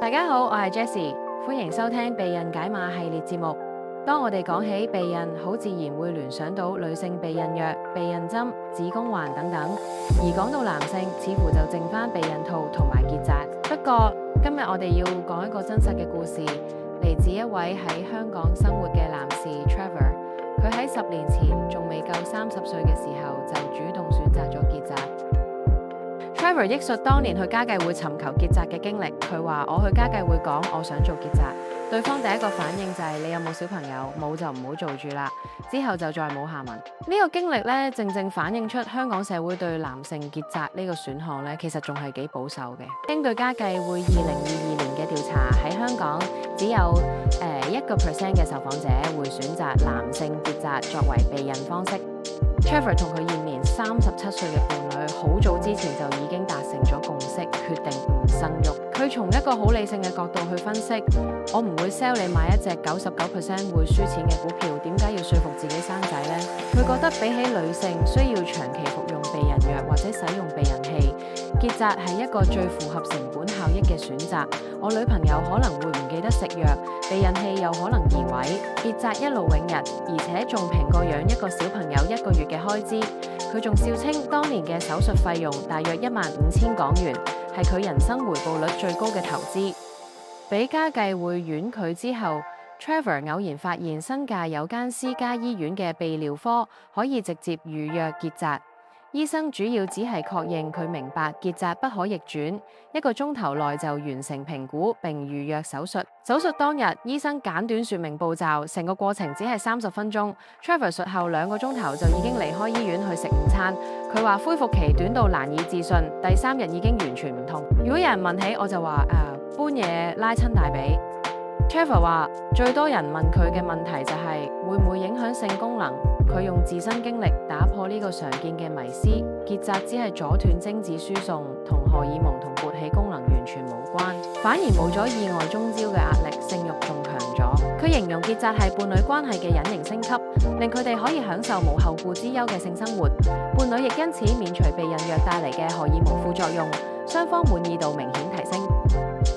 大家好，我係 Jessie，歡迎收聽避孕解碼系列節目。當我哋講起避孕，好自然會聯想到女性避孕藥、避孕針、子宮環等等，而講到男性，似乎就剩返避孕套同埋結紮。不過今日我哋要講一個真實嘅故事，嚟自一位喺香港生活嘅男士 Trevor。佢喺10年前仲未夠30歲嘅時候，就主動選擇咗結紮。Trevor 憶述當年去家計會尋求結紮嘅經歷，佢話：我去家計會講我想做結紮，對方第一個反應就係你有冇小朋友？冇就唔好做住啦。之後就再冇下文。呢個經歷咧，正正反映出香港社會對男性結紮呢個選項咧，其實仲係幾保守嘅。根據家計會2022年嘅調查，喺香港只有1% 嘅受訪者會選擇男性結紮作為避孕方式。Trevor 同佢現年37歲嘅伴侶，好早之前就已經達成咗共識，決定唔生育。佢從一個好理性嘅角度去分析，我唔會 sell 你買一隻99%會輸錢嘅股票，點解要說服自己生仔呢？佢覺得比起女性需要長期服用避孕藥或者使用避孕器，結紮係一個最符合成本效益嘅選擇。我女朋友可能會唔記得食藥，避孕器又可能移位，結紮一勞永逸，而且仲平過養一個小朋友1個月嘅開支。佢仲笑稱當年嘅手術費用大約15000港元，係佢人生回報率最高嘅投資。俾家計會婉拒之後， Trevor 偶然發現新界有間私家醫院嘅泌尿科可以直接預約結紮。醫生主要只係確認佢明白結紮不可逆轉，1個鐘頭內就完成評估並預約手術。手術當日，醫生簡短說明步驟，成個過程只係30分鐘。Trevor 術後2個鐘頭就已經離開醫院去食午餐。佢話恢復期短到難以置信，第3日已經完全唔痛。如果有人問起，我就話搬嘢拉親大髀。Trevor 話最多人問佢嘅問題就係會唔會影響性功能。佢用自身經歷打破呢個常見嘅迷思，結紮只係阻斷精子輸送，同荷爾蒙同勃起功能完全無關，反而冇咗意外中招嘅壓力，性慾仲強咗。佢形容結紮係伴侶關係嘅隱形升級，令佢哋可以享受無後顧之憂嘅性生活，伴侶亦因此免除避孕藥帶嚟嘅荷爾蒙副作用，雙方滿意度明顯提升。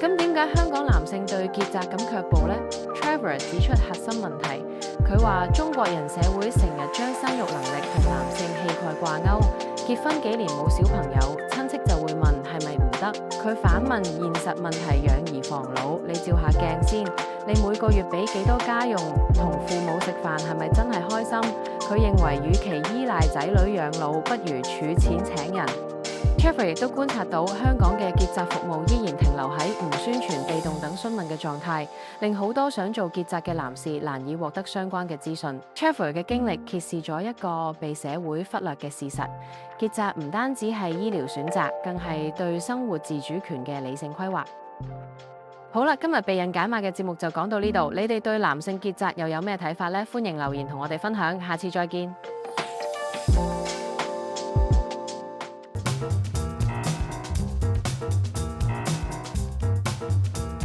咁點解香港男性對結紮咁卻步呢？ Trevor 指出核心問題，佢話中國人社會成日將生育能力同男性氣概掛鈎，結婚幾年冇小朋友，親戚就會問係咪唔得？佢反問現實問題養兒防老，你照下鏡先，你每個月俾幾多家用，同父母食飯係咪真係開心？佢認為與其依賴仔女養老，不如儲錢請人。Trevor 亦都觀察到香港嘅結紮服務依然停留喺唔宣傳、被動等詢問嘅狀態，令好多想做結紮嘅男士難以獲得相關嘅資訊。Trevor 嘅經歷揭示咗一個被社會忽略嘅事實：結紮唔單止係醫療選擇，更係對生活自主權嘅理性規劃。好啦，今日避孕解碼嘅節目就講到呢度，你哋對男性結紮又有咩睇法呢？歡迎留言同我哋分享，下次再見。